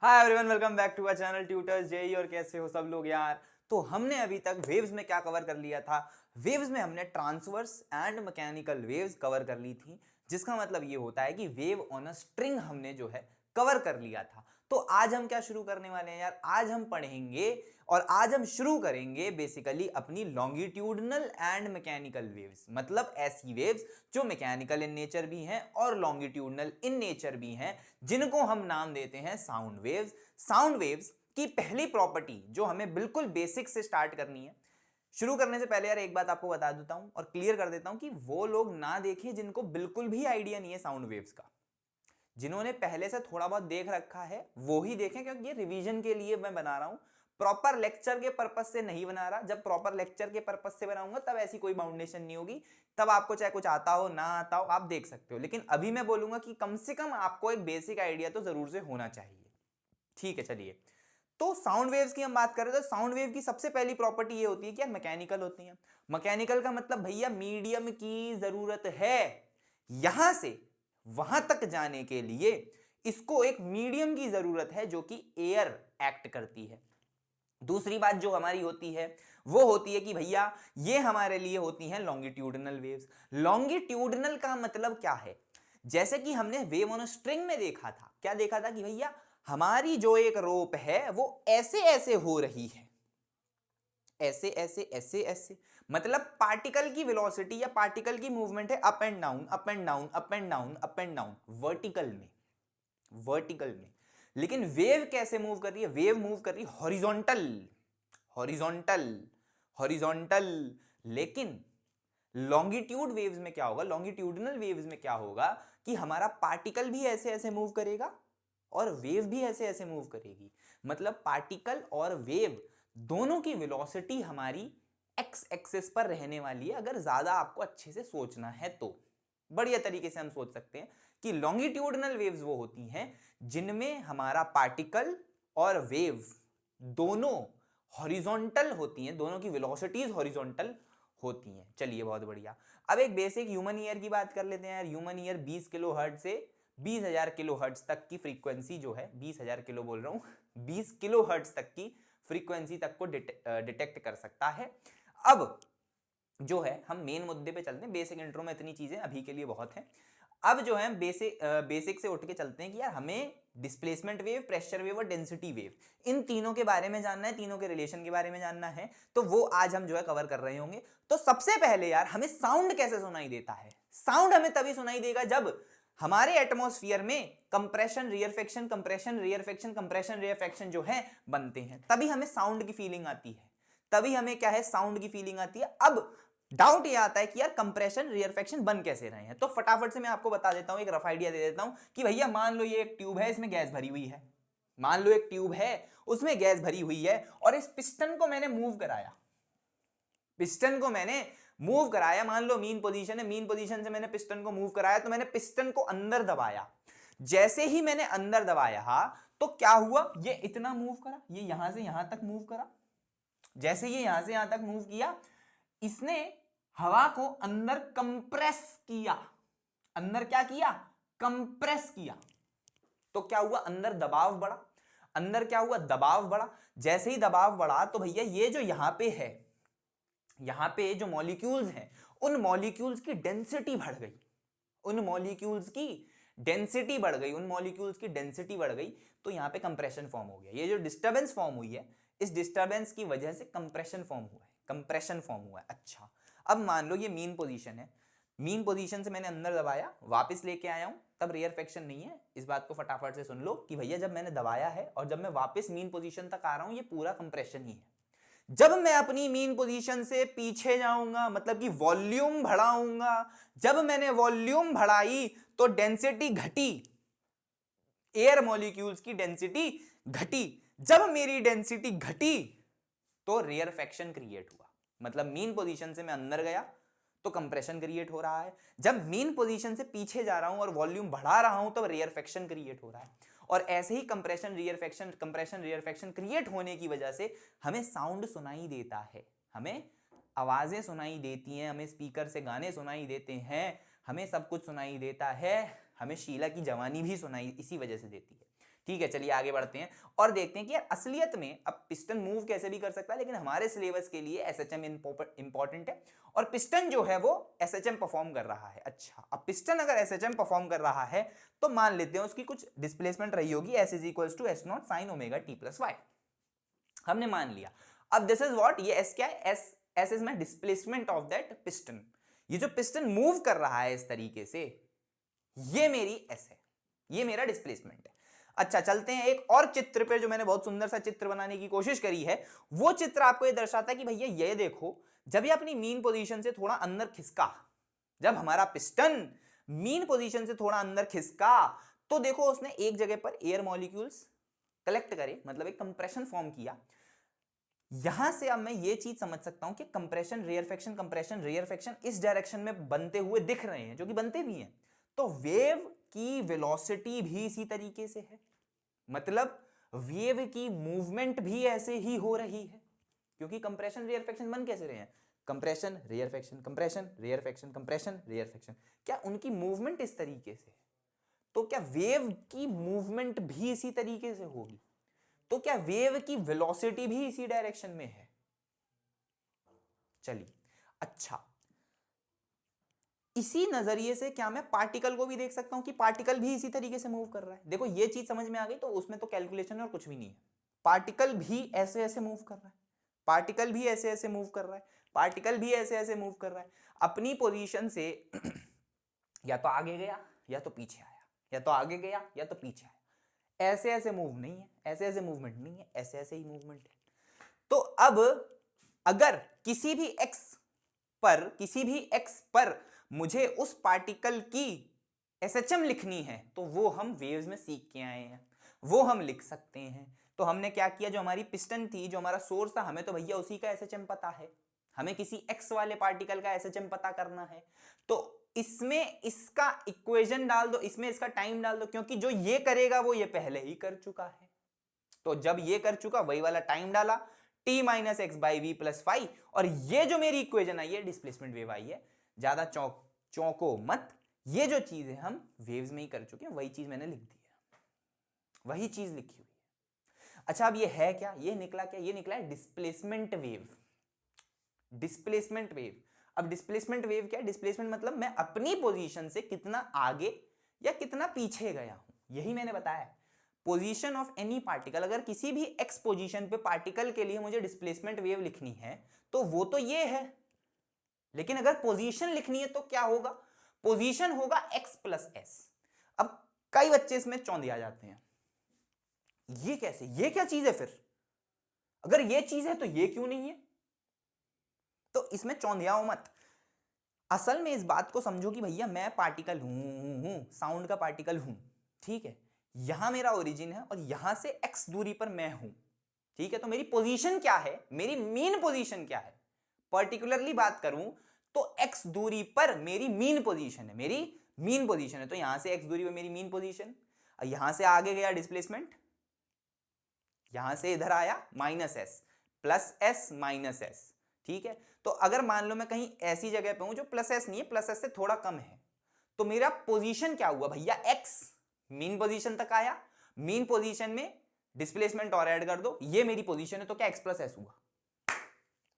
Hi everyone, welcome back to our channel tutors JE. और कैसे हो सब लोग यार। तो हमने अभी तक वेव्स में क्या कवर कर लिया था। वेव्स में हमने transverse and mechanical waves cover कर ली थी, जिसका मतलब ये होता है कि वेव ऑन अ स्ट्रिंग हमने जो है कवर कर लिया था। तो आज हम क्या शुरू करने वाले हैं यार, आज हम पढ़ेंगे और आज हम शुरू करेंगे बेसिकली अपनी लॉन्गिट्यूडनल एंड मैकेनिकल वेव्स, मतलब ऐसी वेव्स जो मैकेनिकल इन नेचर भी हैं और लॉन्गिट्यूडनल इन नेचर भी हैं, जिनको हम नाम देते हैं साउंड वेव्स। साउंड वेव्स की पहली प्रॉपर्टी जो हमें बिल्कुल बेसिक से स्टार्ट करनी है। शुरू करने से पहले यार एक बात आपको बता देता हूं और क्लियर कर देता हूं कि वो लोग ना देखें जिनको बिल्कुल भी आइडिया नहीं है साउंड वेव्स का। जिन्होंने पहले से थोड़ा बहुत देख रखा है वो ही देखें, क्योंकि ये रिवीजन के लिए मैं बना रहा हूं, प्रॉपर लेक्चर के पर्पस से नहीं बना रहा। जब प्रॉपर लेक्चर के पर्पस से बनाऊंगा तब ऐसी कोई बाउंडेशन नहीं होगी, तब आपको चाहे कुछ आता हो ना आता हो आप देख सकते हो। लेकिन अभी मैं बोलूंगा कि कम से कम आपको एक बेसिक आइडिया तो जरूर से होना चाहिए। ठीक है, चलिए। तो साउंड वेव्स की हम बात करें तो साउंड वेव की सबसे पहली प्रॉपर्टी ये होती है कि यार मैकेनिकल होती है। मैकेनिकल का मतलब भैया मीडियम की जरूरत है। यहां से वहां तक जाने के लिए इसको एक मीडियम की जरूरत है जो कि एयर एक्ट करती है। दूसरी बात जो हमारी होती है वो होती है कि भैया ये हमारे लिए होती हैं लॉन्गिट्यूडनल वेव्स। लॉन्गिट्यूडनल का मतलब क्या है? जैसे कि हमने वेव ऑन स्ट्रिंग में देखा था, क्या देखा था कि भैया हमारी जो एक रोप है वो ऐसे ऐसे हो रही है, ऐसे ऐसे ऐसे ऐसे, मतलब पार्टिकल की वेलोसिटी या पार्टिकल की मूवमेंट है up and down up and down up and down up and down vertical में, वर्टिकल में। लेकिन वेव कैसे मूव कर रही है? वेव मूव कर रही है हॉरिजॉन्टल, हॉरिजॉन्टल, हॉरिजॉन्टल। लेकिन लॉन्गिट्यूड वेव्स में क्या होगा, लॉन्गिट्यूडनल वेव्स में क्या होगा कि हमारा पार्टिकल भी ऐसे ऐसे मूव करेगा और वेव भी ऐसे ऐसे मूव करेगी। मतलब पार्टिकल और वेव दोनों की वेलोसिटी हमारी एक्स एक्सिस पर रहने वाली है। अगर ज्यादा आपको अच्छे से सोचना है तो बढ़िया तरीके से हम सोच सकते हैं कि लॉन्गिट्यूडनल वेव्स वो होती हैं जिनमें हमारा पार्टिकल और वेव दोनों हॉरिजॉन्टल होती हैं, दोनों की वेलोसिटीज हॉरिजॉन्टल होती हैं। चलिए, बहुत बढ़िया। अब एक बेसिक ह्यूमन ईयर की बात कर लेते हैं यार। ह्यूमन ईयर 20 किलो हर्ट्ज से 20,000 किलो हर्ट्ज तक की फ्रीक्वेंसी जो है, 20,000 किलो बोल रहा हूं, 20 किलो हर्ट्ज तक की फ्रीक्वेंसी तक को डिटेक्ट कर सकता है। अब जो है हम मेन मुद्दे पे चलते हैं। बेसिक इंट्रो में इतनी चीजें अभी के लिए बहुत है। अब जो है बेसिक से उठ के चलते हैं कि यार हमें डिस्प्लेसमेंट वेव, प्रेशर वेव और डेंसिटी वेव, इन तीनों के बारे में जानना है, तीनों के रिलेशन के बारे में जानना है। तो वो आज हम जो है कवर कर रहे होंगे। तो सबसे पहले यार हमें साउंड कैसे सुनाई देता है? साउंड हमें तभी सुनाई देगा जब हमारे एटमॉस्फेयर में कंप्रेशन रियरफेक्शन, कंप्रेशन रियरफेक्शन, कंप्रेशन रियरफेक्शन जो है बनते हैं, तभी हमें साउंड की फीलिंग आती है। तभी हमें क्या है, साउंड की फीलिंग आती है। अब डाउट ये आता है कि यार कंप्रेशन रियरफेक्शन बन कैसे रहे हैं। तो फटाफट से मैं आपको बता देता हूं, एक रफ आइडिया दे देता हूं कि भैया मान लो ये एक ट्यूब है, इसमें गैस भरी हुई है। मान लो एक ट्यूब है, उसमें गैस भरी हुई है और इस पिस्टन को मैंने मूव कराया। पिस्टन को मैंने मूव कराया, मान लो मीन पोजीशन है, मीन पोजीशन से मैंने पिस्टन को मूव कराया, तो मैंने पिस्टन को अंदर दबाया। जैसे ही मैंने अंदर दबाया तो क्या हुआ, ये इतना मूव करा, ये यहां से यहां तक मूव करा। जैसे ये यहां से यहां तक मूव किया, इसने हवा को अंदर कंप्रेस किया। अंदर क्या किया? कंप्रेस किया। तो क्या हुआ, अंदर दबाव बढ़ा। अंदर क्या हुआ, दबाव बढ़ा। जैसे ही दबाव बढ़ा तो भैया ये जो यहां पे है, यहां पे जो मॉलिक्यूल्स हैं, उन मॉलिक्यूल्स की डेंसिटी बढ़ गई। उन मॉलिक्यूल्स की डेंसिटी बढ़ गई, उन मॉलिक्यूल्स की डेंसिटी बढ़ गई। तो यहां पे कंप्रेशन फॉर्म हो गया। ये जो डिस्टर्बेंस फॉर्म हुई है, इस डिस्टर्बेंस की वजह से कंप्रेशन फॉर्म हुआ है, कंप्रेशन फॉर्म हुआ है। अच्छा, अब मान लो ये मीन पोजीशन है, मीन पोजीशन से मैंने अंदर दबाया, वापस लेके आया हूं, तब रेयरफेक्शन नहीं है। इस बात को फटाफट से सुन लो कि भैया जब मैंने दबाया है और जब मैं वापस मीन पोजीशन तक आ रहा हूं, ये पूरा कंप्रेशन ही है। जब मैं अपनी मीन पोजीशन से पीछे जाऊंगा, मतलब कि वॉल्यूम बढ़ाऊंगा, जब मैंने वॉल्यूम बढ़ाई तो डेंसिटी घटी, एयर मॉलिक्यूल्स की डेंसिटी घटी। जब मेरी डेंसिटी घटी तो रेयरफेक्शन क्रिएट हुआ। मतलब मीन पोजीशन से मैं अंदर गया तो कंप्रेशन क्रिएट हो रहा है, जब मीन पोजीशन से पीछे जा रहा हूं और वॉल्यूम बढ़ा रहा हूं तब रेयरफेक्शन क्रिएट हो रहा है। और ऐसे ही कंप्रेशन रियरफेक्शन क्रिएट होने की वजह से हमें साउंड सुनाई देता है, हमें आवाजें सुनाई देती हैं, हमें स्पीकर से गाने सुनाई देते हैं, हमें सब कुछ सुनाई देता है, हमें शीला की जवानी भी सुनाई इसी वजह से देती है। ठीक है, चलिए आगे बढ़ते हैं और देखते हैं कि यार असलियत में अब पिस्टन मूव कैसे भी कर सकता है, लेकिन हमारे सिलेबस के लिए एसएचएम इंपॉर्टेंट है और पिस्टन जो है वो एसएचएम परफॉर्म कर रहा है। अच्छा, अब पिस्टन अगर एसएचएम परफॉर्म कर रहा है तो मान लेते हैं उसकी कुछ डिस्प्लेसमेंट रही होगी s is equals to s not sine omega t plus y, हमने मान लिया। अब दिस इज व्हाट, ये एस क्या है, s is my displacement of that piston. ये जो पिस्टन मूव कर रहा है इस तरीके से, ये मेरी एस है, ये मेरा डिस्प्लेसमेंट है। अच्छा, चलते हैं एक और चित्र पे, जो मैंने बहुत सुंदर सा चित्र बनाने की कोशिश करी है। वो चित्र आपको ये दर्शाता है कि भैया ये देखो, जब ये अपनी मीन पोजीशन से थोड़ा अंदर खिसका, जब हमारा पिस्टन मीन पोजीशन से थोड़ा अंदर खिसका, तो देखो उसने एक जगह पर एयर मॉलिक्यूल्स कलेक्ट करे, मतलब एक कंप्रेशन फॉर्म किया। यहां से अब मैं ये चीज समझ सकता हूं कि कंप्रेशन रेयर फ्रैक्शन इस डायरेक्शन में बनते हुए दिख रहे हैं, जो कि बनते भी हैं। तो वेव की वेलोसिटी भी इसी तरीके से है, मतलब वेव की मूवमेंट भी ऐसे ही हो रही है, क्योंकि कंप्रेशन रेयर फ्रैक्शन बन कैसे रहे हैं, compression rarefaction, compression rarefaction, compression rarefaction, क्या उनकी मूवमेंट इस तरीके से है? तो क्या वेव की मूवमेंट भी इसी तरीके से होगी? तो क्या वेव की वेलोसिटी भी इसी डायरेक्शन में है? चलिए, अच्छा, इसी नजरिए से क्या मैं पार्टिकल को भी देख सकता हूं कि पार्टिकल भी इसी तरीके से मूव कर रहा है? देखो ये चीज समझ में आ गई, तो उसमें तो कैलकुलेशन और कुछ भी नहीं है। पार्टिकल भी ऐसे ऐसे मूव कर रहा है, पार्टिकल भी ऐसे ऐसे मूव कर रहा है, पार्टिकल भी ऐसे ऐसे मूव कर रहा है अपनी पोजीशन से। या तो आगे गया या तो पीछे आया, या तो आगे गया या तो पीछे आया, ऐसे ऐसे मूव नहीं है, ऐसे ऐसे मूवमेंट नहीं है, ऐसे ऐसे ही मूवमेंट है। तो अब अगर किसी भी एक्स पर मुझे उस पार्टिकल की एसएचएम लिखनी है, तो वो हम वेव्स में सीख के आए हैं, वो हम लिख सकते हैं। तो हमने क्या किया, जो हमारी पिस्टन थी, जो हमारा सोर्स था, हमें तो भैया उसी का एसएचएम पता है, हमें किसी एक्स वाले पार्टिकल का एसएचएम पता करना है। तो इसमें इसका इक्वेशन डाल दो, इसमें इसका टाइम डाल दो, क्योंकि जो ये करेगा वो ये पहले ही कर चुका है। तो जब ये कर चुका, वही वाला टाइम डाला, t minus x by v plus five, और ये जो मेरी इक्वेशन आई है डिस्प्लेसमेंट वेव आई है। ज्यादा चौंको मत, ये जो चीज है हम वेव्स में ही कर चुके हैं, वही चीज मैंने लिख दी है, वही चीज लिखी हुई है। अच्छा, अब ये है क्या, ये निकला क्या, ये निकला है डिस्प्लेसमेंट वेव। डिस्प्लेसमेंट वेव, अब डिस्प्लेसमेंट वेव क्या है? डिस्प्लेसमेंट मतलब मैं अपनी पोजीशन से कितना आगे या कितना पीछे गया हूं, यही मैंने बताया। पोजीशन ऑफ एनी पार्टिकल, अगर किसी भी एक्स पोजीशन पे पार्टिकल के लिए मुझे डिस्प्लेसमेंट वेव लिखनी है, तो वो तो ये है। लेकिन अगर पोजीशन लिखनी है तो क्या होगा? पोजीशन होगा एक्स प्लस एस। अब कई बच्चे इसमें चौंधिया जाते हैं, ये कैसे, ये क्या चीज है फिर? अगर ये चीज है तो ये क्यों नहीं है? तो इसमें चौंधियाओ मत। असल में इस बात को समझो कि भैया मैं पार्टिकल हूं, साउंड का पार्टिकल हूं, ठीक है, यहां मेरा ओरिजिन है और यहां से एक्स दूरी पर मैं हूं, ठीक है। तो मेरी पोजीशन क्या है, मेरी मीन पोजीशन क्या है? पर्टिकुलरली बात करूं तो एक्स दूरी पर मेरी मीन पोजीशन है, मेरी मीन पोजीशन है। तो यहां से एक्स दूरी पर मेरी मीन पोजीशन, यहां से आगे गया डिस्प्लेसमेंट, यहां से इधर आया minus S plus S minus S, ठीक है। तो अगर मान लो मैं कहीं ऐसी जगह पे हूं जो प्लस एस नहीं है, प्लस एस से थोड़ा कम है, तो मेरा पोजीशन क्या हुआ भैया? एक्स मीन पोजीशन तक आया, मीन पोजीशन में डिस्प्लेसमेंट और ऐड कर दो, ये मेरी पोजीशन है, तो क्या एक्स प्लस एस हुआ?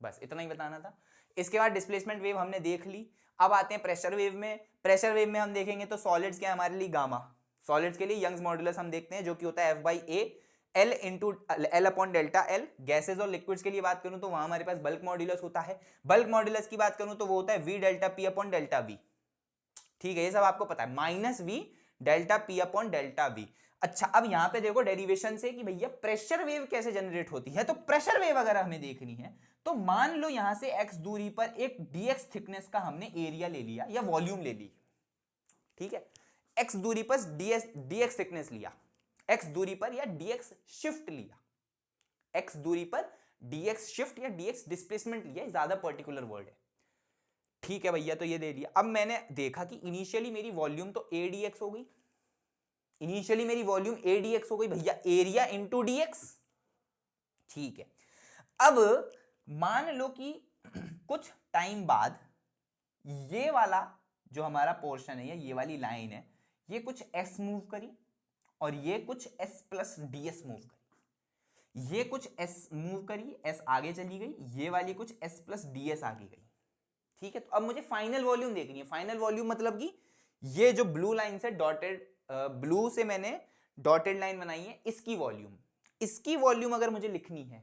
बस इतना ही बताना था। इसके बाद डिस्प्लेसमेंट वेव हमने देख ली। अब आते हैं प्रेशर वेव में। प्रेशर वेव में हम देखेंगे तो सॉलिड्स क्या है हमारे लिए? गामा। सॉलिड्स के लिए यंग्स मॉड्यूलस हम देखते हैं, जो कि होता है F/A L into L upon delta L. Gases और लिक्विड्स के लिए बात करूं तो वहां हमारे पास बल्क मॉड्यूलस होता है। बल्क मॉड्यूलस की बात करूं तो वो होता है V delta P upon delta V, ठीक है, ये सब आपको पता है, minus V delta P upon delta V। अच्छा, अब यहां पे देखो डेरिवेशन से कि भैया प्रेशर वेव कैसे जनरेट होती है। तो प्रेशर वेव अगर हमें देखनी है तो मान लो यहां से x दूरी पर एक dx थिकनेस का हमने एरिया ले लिया या वॉल्यूम ले ली, ठीक है, x दूरी पर dx थिकनेस लिया, x दूरी पर या dx शिफ्ट लिया, x दूरी पर dx शिफ्ट या dx डिस्प्लेसमेंट लिया, ज्यादा पर्टिकुलर वर्ड है, ठीक है भैया। तो ये दे दिया। अब मैंने देखा कि इनिशियली मेरी वॉल्यूम तो a dx हो गई, इनिशियली मेरी वॉल्यूम a dx हो गई भैया, एरिया इंटू dx, ठीक है। अब मान लो कि कुछ टाइम बाद ये वाला जो हमारा पोर्शन है या ये वाली लाइन है, ये कुछ s मूव करी और ये कुछ s प्लस ds मूव करी, ये कुछ s मूव करी, s आगे चली गई, ये वाली कुछ s प्लस ds आगे गई। ठीक है, तो अब मुझे फाइनल वॉल्यूम देखनी है। फाइनल वॉल्यूम मतलब कि ये जो ब्लू लाइन से डॉटेड, ब्लू से मैंने डॉटेड लाइन बनाई है, इसकी वॉल्यूम अगर मुझे लिखनी है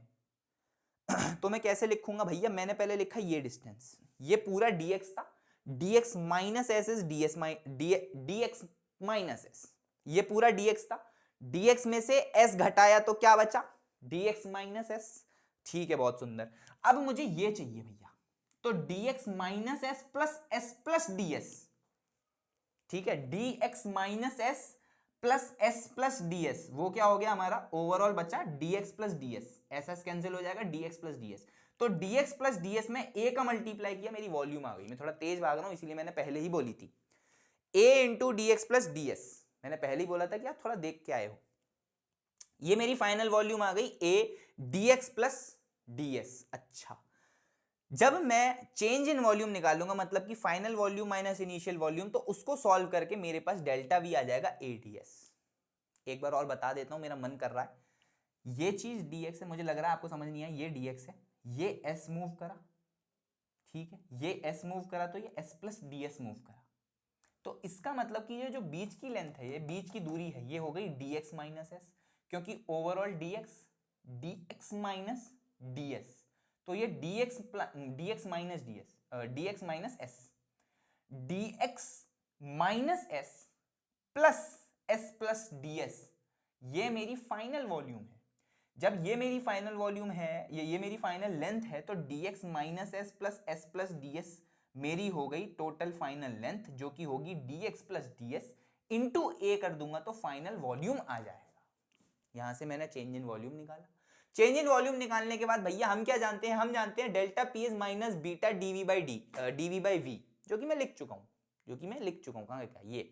तो मैं कैसे लिखूंगा भैया? मैंने पहले लिखा ये डिस्टेंस, ये पूरा dx था, dx minus S is dx minus S, ये पूरा dx था, dx में से s घटाया तो क्या बचा? dx minus S. ठीक है, बहुत सुंदर। अब मुझे ये चाहिए भैया, तो dx minus S plus ds, ठीक है, dx minus S plus ds, वो क्या हो गया हमारा? ओवरऑल बचा dx plus ds, S cancel हो जाएगा, dx प्लस ds। तो dx प्लस ds में a का मल्टीप्लाई किया, मेरी वॉल्यूम आ गई। मैं थोड़ा तेज भाग रहा हूं इसीलिए मैंने पहले ही बोली थी a into dx plus ds, मैंने पहले ही बोला था कि आप थोड़ा देख के आए हो। ये मेरी फाइनल वॉल्यूम आ गई a dx प्लस ds। अच्छा, जब मैं चेंज इन वॉल्यूम निकालूंगा, मतलब कि final volume minus initial volume, तो उसको सॉल्व करके मेरे पास डेल्टा वी आ जाएगा ADS। एक बार और बता देता हूं, मेरा मन कर रहा है। ये चीज dx है, मुझे लग रहा है आपको समझ नहीं आया, ये dx है, ये s मूव करा, ठीक है, ये s मूव करा, तो ये s प्लस ds मूव करा। तो इसका मतलब कि ये जो बीच की लेंथ है, ये बीच की दूरी है, ये हो गई dx माइनस s, क्योंकि ओवरऑल dx माइनस ds, तो ये dx minus ds, dx minus s, dx minus s plus s plus ds, ये मेरी फाइनल वॉल्यूम है। जब ये मेरी फाइनल वॉल्यूम है, ये मेरी फाइनल लेंथ है, तो dx minus s plus ds मेरी हो गई टोटल फाइनल लेंथ, जो कि होगी dx plus ds into a कर दूंगा तो फाइनल वॉल्यूम आ जाएगा। यहां से मैंने चेंज इन वॉल्यूम निकाला। चेंज इन वॉल्यूम निकालने के बाद भैया हम क्या जानते हैं? हम जानते हैं delta P is minus beta dv by v, जो कि मैं लिख चुका हूं, कहां क्या ये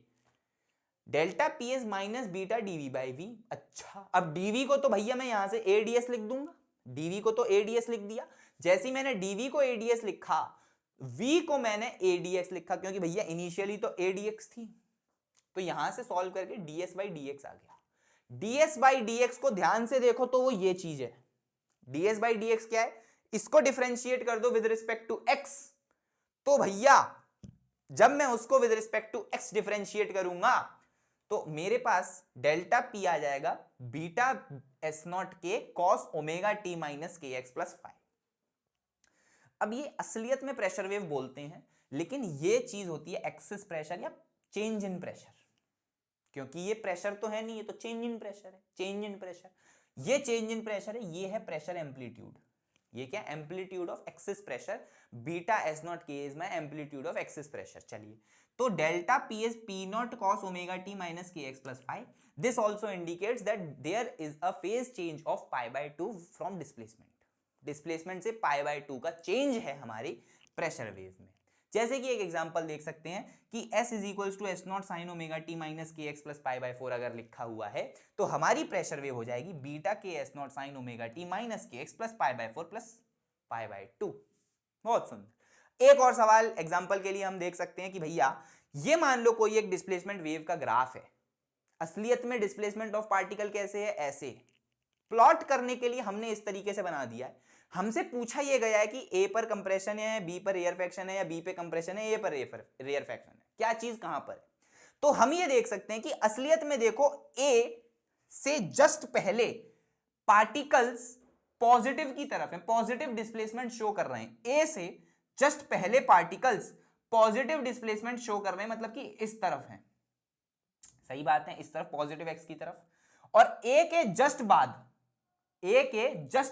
delta P is minus beta dv by v. अच्छा, अब डीवी को तो भैया मैं यहां से एडीएस लिख दूंगा, डीवी को तो एडीएस लिख दिया। जैसे ही मैंने डीवी को एडीएस लिखा, वी को मैंने एडीएक्स लिखा, क्योंकि भैया इनिशियली तो एडीएक्स थी, तो यहां से सॉल्व करके डीएस बाई डीएक्स आ गया। ds बाई dx को ध्यान से देखो तो वो ये चीज है। ds बाई dx क्या है? इसको डिफरेंशिएट कर दो विद रिस्पेक्ट टू x, तो भैया जब मैं उसको with respect to x differentiate करूंगा, तो मेरे पास डेल्टा p आ जाएगा beta S not k cos omega T minus के एक्स प्लस 5। अब ये असलियत में प्रेशर वेव बोलते हैं, लेकिन ये चीज होती है एक्सिस प्रेशर या चेंज इन प्रेशर, क्योंकि ये प्रेशर तो है नहीं, ये तो चेंज इन प्रेशर है। चेंज इन प्रेशर, ये चेंज इन प्रेशर है, ये है प्रेशर एम्पलीट्यूड। ये क्या? Amplitude of excess pressure, beta S not K is my amplitude of excess pressure. चलिए, तो delta P is P nought cos omega T minus के x plus 5। This also indicates that there is a phase change of pi by 2 from displacement. Displacement से पाई by 2 का change है हमारी pressure wave में। जैसे कि एक एग्जांपल देख सकते हैं कि s is equals to s not sine omega T minus के एक्स प्लस पाई बाय 4 अगर लिखा हुआ है, तो हमारी प्रेशर वेव हो जाएगी beta K S not sine omega T minus के x plus pi by 4 plus pi by 2। बहुत सुंदर। एक और सवाल एग्जांपल के लिए हम देख सकते हैं कि भैया ये मान लो कोई एक डिस्प्लेसमेंट वेव का ग्राफ है। असलियत में डिस्प्लेसमेंट ऑफ पार्टिकल कैसे है? ऐसे। प्लॉट करने के लिए हमने इस तरीके से बना दिया है। हमसे पूछा यह गया है कि ए पर कंप्रेशन है, बी पर रेयरफैक्शन है, या बी पे कंप्रेशन है, ए पर रेयरफैक्शन है, क्या चीज कहां पर है? तो हम ये देख सकते हैं कि असलियत में देखो, ए से जस्ट पहले पार्टिकल्स पॉजिटिव की तरफ है, पॉजिटिव डिस्प्लेसमेंट शो कर रहे हैं। ए से जस्ट पहले पार्टिकल्स पॉजिटिव डिस्प्लेसमेंट शो कर रहे हैं, मतलब कि इस तरफ है। सही बात है, इस तरफ पॉजिटिव एक्स की तरफ। और ए के जस्ट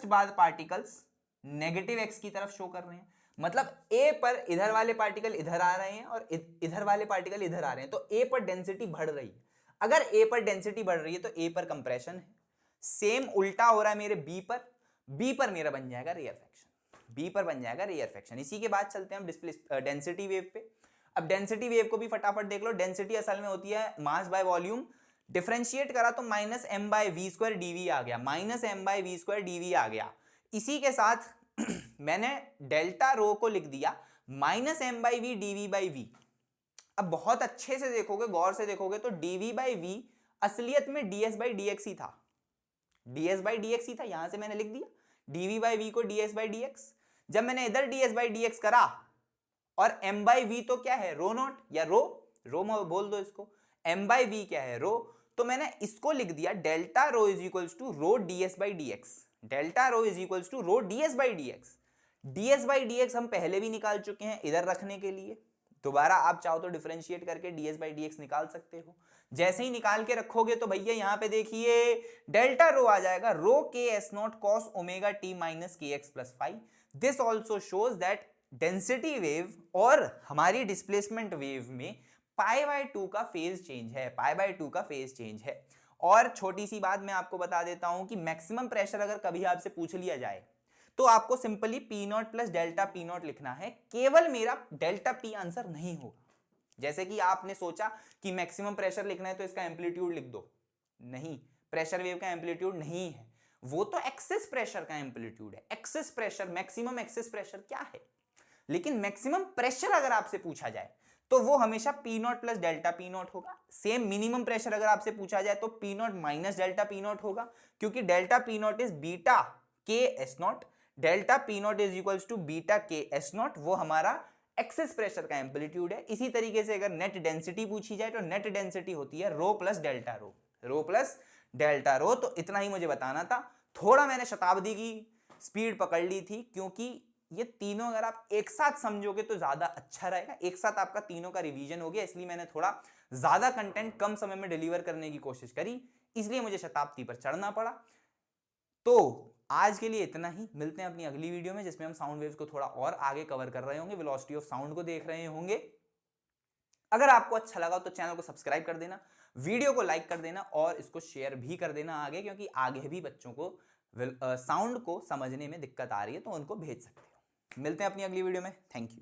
बाद पार्टिकल्स नेगेटिव एक्स की तरफ शो कर रहे हैं, मतलब ए पर इधर वाले पार्टिकल इधर आ रहे हैं और इधर वाले पार्टिकल इधर आ रहे हैं, तो ए पर डेंसिटी बढ़ रही है। अगर ए पर डेंसिटी बढ़ रही है तो ए पर कंप्रेशन है। सेम उल्टा हो रहा है मेरे बी पर मेरा बन जाएगा रेयरफैक्शन। इसी के बाद चलते हैं हम डेंसिटी वेव पे। अब डेंसिटी वेव को भी फटाफट देख लो। डेंसिटी असल में होती है मास बाय वॉल्यूम, डिफरेंशिएट करा तो minus M by V square DV आ गया, इसी के साथ मैंने डेल्टा रो को लिख दिया minus m by v dv by v. अब बहुत अच्छे से देखोगे, गौर से देखोगे तो डीवी बाई वी असलियत में ds बाई dx ही था, ds बाई dx ही था, यहां से मैंने लिख दिया dv बाई v को ds बाई dx। जब मैंने इधर ds बाई dx करा और m बाई v तो क्या है, रो नॉट या रो बोल दो इसको, m बाई v क्या है, रो, तो मैंने इसको लिख दिया delta rho is equals to rho ds by dx, delta rho is equals to rho ds by dx। ds by dx हम पहले भी निकाल चुके हैं इधर रखने के लिए, दोबारा आप चाहो तो डिफरेंशिएट करके ds बाई dx निकाल सकते हो। जैसे ही निकाल के रखोगे तो भैया यहां पे देखिए डेल्टा रो आ जाएगा rho K S nought cos omega T minus के x plus five. This also shows that density wave और हमारी डिस्प्लेसमेंट वेव में पाई बाय 2 का फेज चेंज है, पाई बाय 2 का फेज चेंज है। और छोटी सी बात मैं आपको बता देता हूं कि मैक्सिमम प्रेशर अगर कभी आपसे पूछ लिया जाए तो आपको simply P nought plus delta P not लिखना है, केवल मेरा डेल्टा पी आंसर नहीं होगा। जैसे कि आपने सोचा कि मैक्सिमम प्रेशर लिखना है तो इसका एम्पलीट्यूड लिख दो, नहीं, प्रेशर वेव का एम्पलीट्यूड नहीं है, वो तो एक्सेस प्रेशर का एम्पलीट्यूड है। Excess pressure, maximum excess pressure क्या है, लेकिन मैक्सिमम प्रेशर अगर आपसे पूछा जाए तो वो हमेशा P nought plus delta P nought होगा। सेम मिनिमम प्रेशर अगर आपसे पूछा जाए तो P nought minus delta P nought होगा, क्योंकि delta P nought is beta K S nought, delta P nought is equals to beta K S nought, वो हमारा एक्सेस प्रेशर का एम्पलीट्यूड है। इसी तरीके से अगर नेट डेंसिटी पूछी जाए तो नेट डेंसिटी होती है रो प्लस डेल्टा रो, रो प्लस डेल्टा रो। तो इतना ही मुझे बताना था, थोड़ा मैंने शताब्दी की स्पीड पकड़ ली थी, क्योंकि ये तीनों अगर आप एक साथ समझोगे तो ज्यादा अच्छा रहेगा, एक साथ आपका तीनों का रिवीजन हो गया, इसलिए मैंने थोड़ा ज्यादा कंटेंट कम समय में डिलीवर करने की कोशिश करी, इसलिए मुझे शताब्दी पर चढ़ना पड़ा। तो आज के लिए इतना ही, मिलते हैं अपनी अगली वीडियो में जिसमें हम साउंड वेव्स को थोड़ा और आगे कवर कर रहे होंगे, वेलोसिटी ऑफ साउंड को देख रहे होंगे। अगर आपको अच्छा लगा तो चैनल को सब्सक्राइब कर देना, वीडियो को लाइक कर देना और इसको शेयर भी कर देना आगे, क्योंकि आगे भी बच्चों को साउंड को समझने में दिक्कत आ रही है तो उनको भेज सकते हो। मिलते हैं अपनी अगली वीडियो में, थैंक यू।